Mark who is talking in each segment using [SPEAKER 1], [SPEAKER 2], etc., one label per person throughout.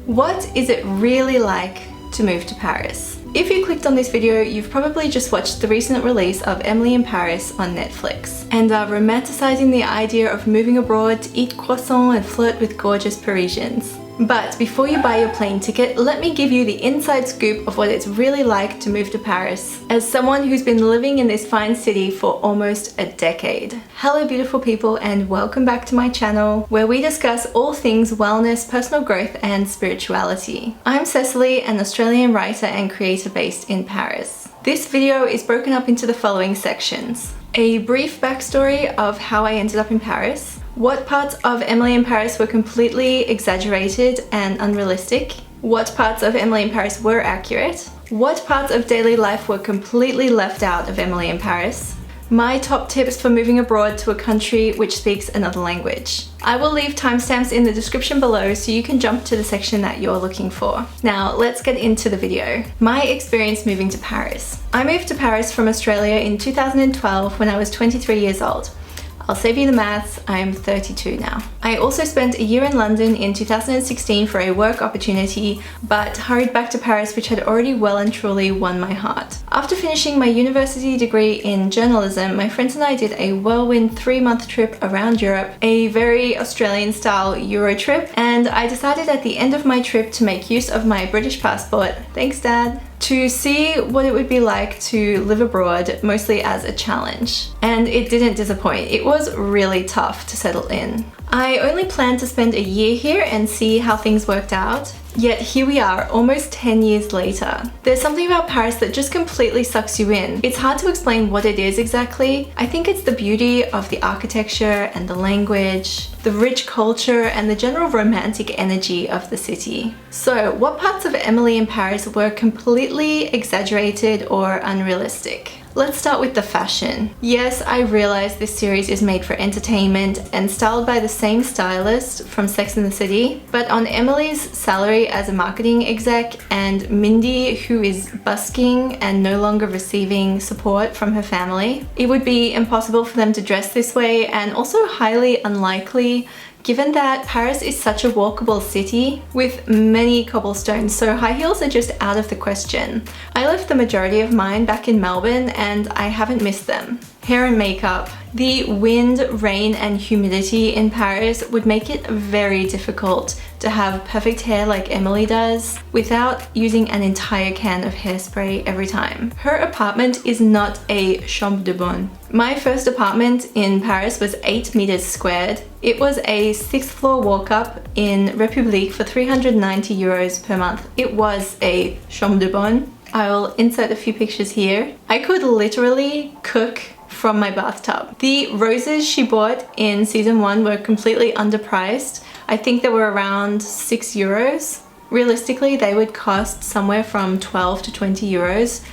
[SPEAKER 1] What is it really like to move to Paris? If you clicked on this video, you've probably just watched the recent release of Emily in Paris on Netflix and are romanticizing the idea of moving abroad to eat croissants and flirt with gorgeous Parisians. But before you buy your plane ticket, let me give you the inside scoop of what it's really like to move to Paris as someone who's been living in this fine city for almost a decade. Hello beautiful people, and welcome back to my channel where we discuss all things wellness, personal growth and spirituality. I'm Cecily, an Australian writer and creator based in Paris. This video is broken up into the following sections: a brief backstory of how I ended up in Paris, what parts of Emily in Paris were completely exaggerated and unrealistic, what parts of Emily in Paris were accurate, what parts of daily life were completely left out of Emily in Paris, my top tips for moving abroad to a country which speaks another language. I will leave timestamps in the description below so you can jump to the section that you're looking for. Now let's get into the video. My experience moving to Paris. I moved to Paris from Australia in 2012 when I was 23 years old. I'll save you the maths, I'm 32 now. I also spent a year in London in 2016 for a work opportunity, but hurried back to Paris, which had already well and truly won my heart. After finishing my university degree in journalism, my friends and I did a whirlwind 3-month trip around Europe, a very Australian style Euro trip, and I decided at the end of my trip to make use of my British passport, thanks Dad, to see what it would be like to live abroad, mostly as a challenge. And it didn't disappoint. It was really tough to settle in. I only planned to spend a year here and see how things worked out. Yet here we are, almost 10 years later. There's something about Paris that just completely sucks you in. It's hard to explain what it is exactly. I think it's the beauty of the architecture and the language, the rich culture and the general romantic energy of the city. So what parts of Emily in Paris were completely exaggerated or unrealistic? Let's start with the fashion. Yes, I realize this series is made for entertainment and styled by the same stylist from Sex and the City, but on Emily's salary as a marketing exec and Mindy, who is busking and no longer receiving support from her family, it would be impossible for them to dress this way, and also highly unlikely given that Paris is such a walkable city with many cobblestones, so high heels are just out of the question. I left the majority of mine back in Melbourne and I haven't missed them. Hair and makeup. The wind, rain and humidity in Paris would make it very difficult to have perfect hair like Emily does without using an entire can of hairspray every time. Her apartment is not a chambre de bonne. My first apartment in Paris was 8 meters squared. It was a 6th floor walk-up in République for 390 euros per month. It was a chambre de bonne. I'll insert a few pictures here. I could literally cook from my bathtub. The roses she bought in season 1 were completely underpriced. I think they were around 6 euros. Realistically, they would cost somewhere from 12 to 20 euros,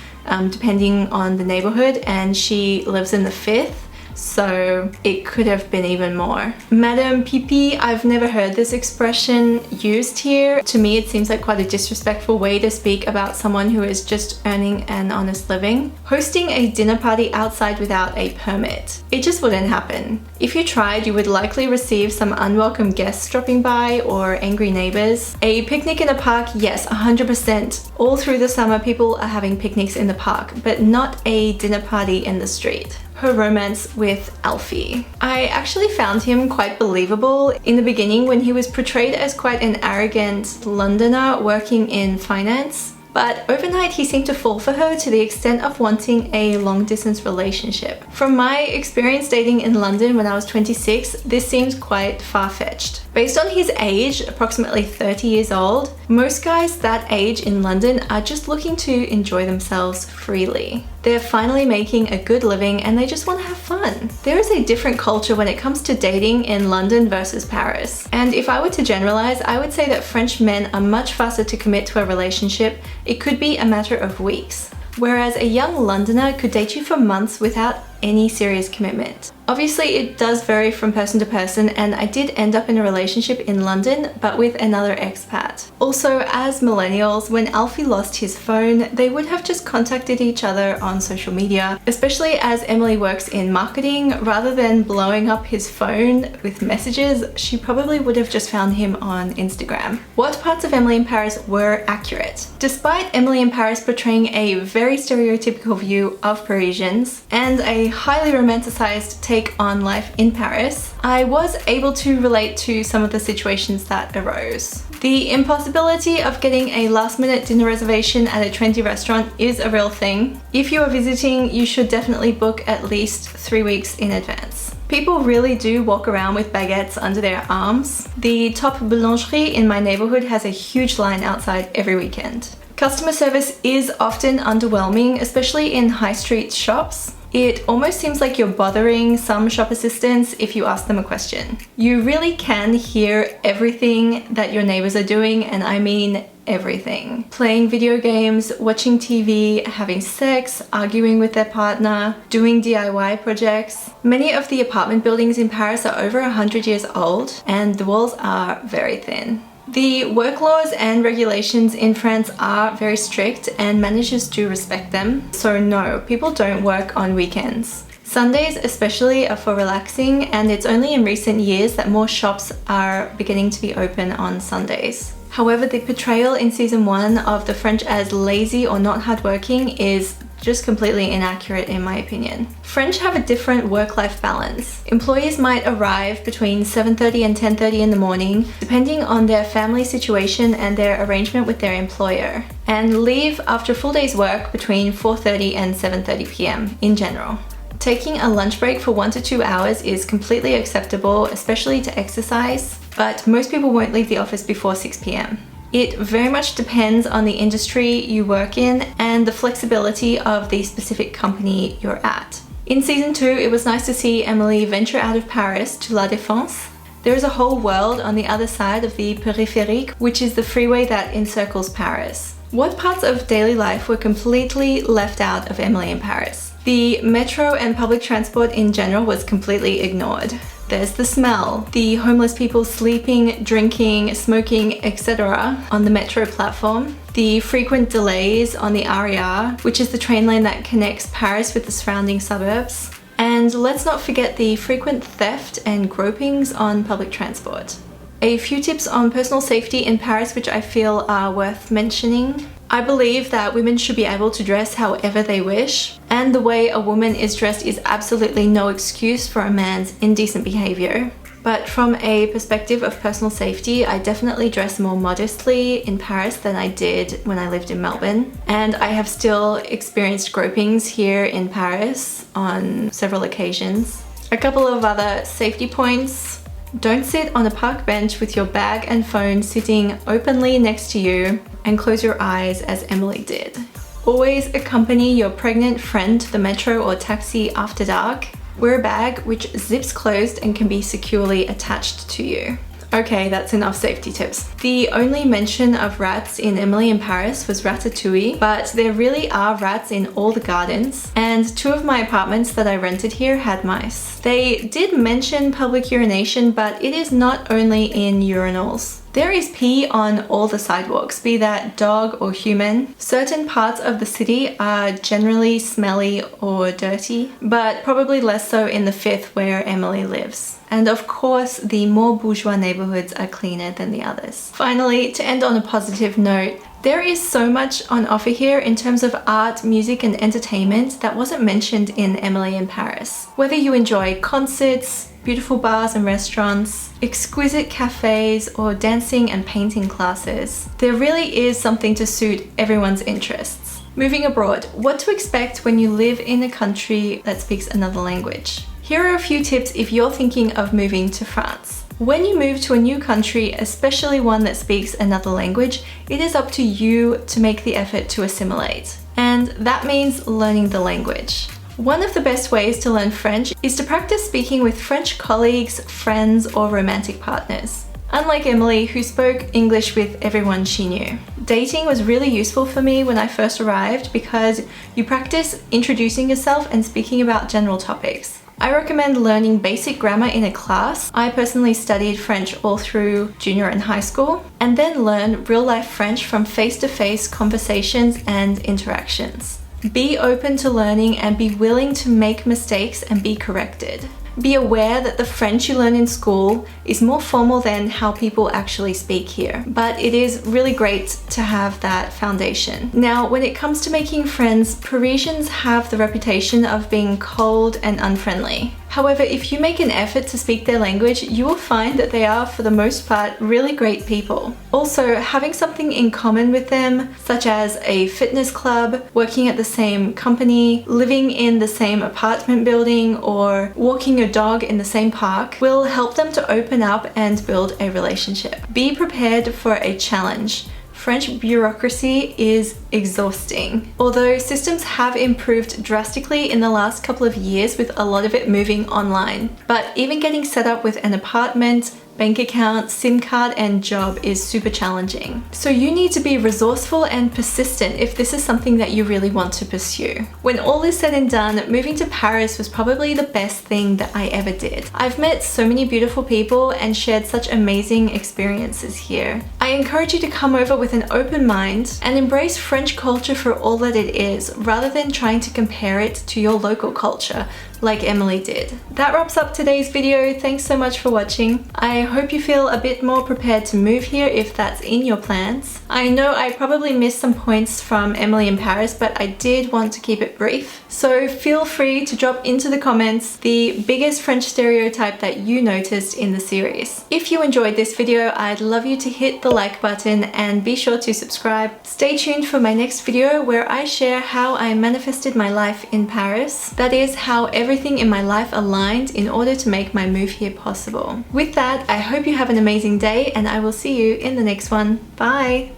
[SPEAKER 1] depending on the neighborhood, and she lives in the 5th. So it could have been even more. Madame Pipi, I've never heard this expression used here. To me, it seems like quite a disrespectful way to speak about someone who is just earning an honest living. Hosting a dinner party outside without a permit. It just wouldn't happen. If you tried, you would likely receive some unwelcome guests dropping by or angry neighbors. A picnic in a park, yes, 100%. All through the summer, people are having picnics in the park, but not a dinner party in the street. Her romance with Alfie. I actually found him quite believable in the beginning when he was portrayed as quite an arrogant Londoner working in finance. But overnight he seemed to fall for her to the extent of wanting a long-distance relationship. From my experience dating in London when I was 26, this seems quite far-fetched. Based on his age, approximately 30 years old, most guys that age in London are just looking to enjoy themselves freely. They're finally making a good living and they just want to have fun. There is a different culture when it comes to dating in London versus Paris. And if I were to generalize, I would say that French men are much faster to commit to a relationship. It could be a matter of weeks. Whereas a young Londoner could date you for months without any serious commitment. Obviously, it does vary from person to person, and I did end up in a relationship in London, but with another expat. Also, as millennials, when Alfie lost his phone, they would have just contacted each other on social media, especially as Emily works in marketing. Rather than blowing up his phone with messages, she probably would have just found him on Instagram. What parts of Emily in Paris were accurate? Despite Emily in Paris portraying a very stereotypical view of Parisians and a highly romanticized take on life in Paris, I was able to relate to some of the situations that arose. The impossibility of getting a last-minute dinner reservation at a trendy restaurant is a real thing. If you are visiting, you should definitely book at least 3 weeks in advance. People really do walk around with baguettes under their arms. The top boulangerie in my neighborhood has a huge line outside every weekend. Customer service is often underwhelming, especially in high street shops. It almost seems like you're bothering some shop assistants if you ask them a question. You really can hear everything that your neighbors are doing, and I mean everything. Playing video games, watching TV, having sex, arguing with their partner, doing DIY projects. Many of the apartment buildings in Paris are over 100 years old, and the walls are very thin. The work laws and regulations in France are very strict, and managers do respect them. So no, people don't work on weekends. Sundays especially are for relaxing, and it's only in recent years that more shops are beginning to be open on Sundays. However, the portrayal in season 1 of the French as lazy or not hardworking is just completely inaccurate in my opinion. French have a different work-life balance. Employees might arrive between 7:30 and 10:30 in the morning, depending on their family situation and their arrangement with their employer, and leave after a full day's work between 4:30 and 7:30 p.m. in general. Taking a lunch break for 1 to 2 hours is completely acceptable, especially to exercise, but most people won't leave the office before 6 p.m. It very much depends on the industry you work in and the flexibility of the specific company you're at. In season 2, it was nice to see Emily venture out of Paris to La Défense. There is a whole world on the other side of the périphérique, which is the freeway that encircles Paris. What parts of daily life were completely left out of Emily in Paris? The metro and public transport in general was completely ignored. There's the smell, the homeless people sleeping, drinking, smoking, etc. on the metro platform, the frequent delays on the RER, which is the train line that connects Paris with the surrounding suburbs, and let's not forget the frequent theft and gropings on public transport. A few tips on personal safety in Paris which I feel are worth mentioning. I believe that women should be able to dress however they wish, and the way a woman is dressed is absolutely no excuse for a man's indecent behavior. But from a perspective of personal safety, I definitely dress more modestly in Paris than I did when I lived in Melbourne. And I have still experienced gropings here in Paris on several occasions. A couple of other safety points. Don't sit on a park bench with your bag and phone sitting openly next to you, and close your eyes as Emily did. Always accompany your pregnant friend to the metro or taxi after dark. Wear a bag which zips closed and can be securely attached to you. Okay, that's enough safety tips. The only mention of rats in Emily in Paris was Ratatouille, but there really are rats in all the gardens, and 2 of my apartments that I rented here had mice. They did mention public urination, but it is not only in urinals. There is pee on all the sidewalks, be that dog or human. Certain parts of the city are generally smelly or dirty, but probably less so in the 5th where Emily lives. And of course, the more bourgeois neighborhoods are cleaner than the others. Finally, to end on a positive note, there is so much on offer here in terms of art, music, and entertainment that wasn't mentioned in Emily in Paris. Whether you enjoy concerts, beautiful bars and restaurants, exquisite cafes, or dancing and painting classes, there really is something to suit everyone's interests. Moving abroad, what to expect when you live in a country that speaks another language. Here are a few tips if you're thinking of moving to France. When you move to a new country, especially one that speaks another language, it is up to you to make the effort to assimilate. And that means learning the language. One of the best ways to learn French is to practice speaking with French colleagues, friends, or romantic partners. Unlike Emily, who spoke English with everyone she knew. Dating was really useful for me when I first arrived because you practice introducing yourself and speaking about general topics. I recommend learning basic grammar in a class. I personally studied French all through junior and high school, and then learn real-life French from face-to-face conversations and interactions. Be open to learning and be willing to make mistakes and be corrected. Be aware that the French you learn in school is more formal than how people actually speak here, but it is really great to have that foundation. Now, when it comes to making friends, Parisians have the reputation of being cold and unfriendly. However, if you make an effort to speak their language, you will find that they are, for the most part, really great people. Also, having something in common with them, such as a fitness club, working at the same company, living in the same apartment building, or walking your dog in the same park, will help them to open up and build a relationship. Be prepared for a challenge. French bureaucracy is exhausting. Although systems have improved drastically in the last couple of years with a lot of it moving online. But even getting set up with an apartment, bank account, SIM card, and job is super challenging. So you need to be resourceful and persistent if this is something that you really want to pursue. When all is said and done, moving to Paris was probably the best thing that I ever did. I've met so many beautiful people and shared such amazing experiences here. I encourage you to come over with an open mind and embrace French culture for all that it is, rather than trying to compare it to your local culture, like Emily did. That wraps up today's video. Thanks so much for watching. I hope you feel a bit more prepared to move here if that's in your plans. I know I probably missed some points from Emily in Paris, but I did want to keep it brief. So feel free to drop into the comments the biggest French stereotype that you noticed in the series. If you enjoyed this video, I'd love you to hit the like button and be sure to subscribe. Stay tuned for my next video where I share how I manifested my life in Paris. That is how everything in my life aligned in order to make my move here possible. With that, I hope you have an amazing day and I will see you in the next one. Bye!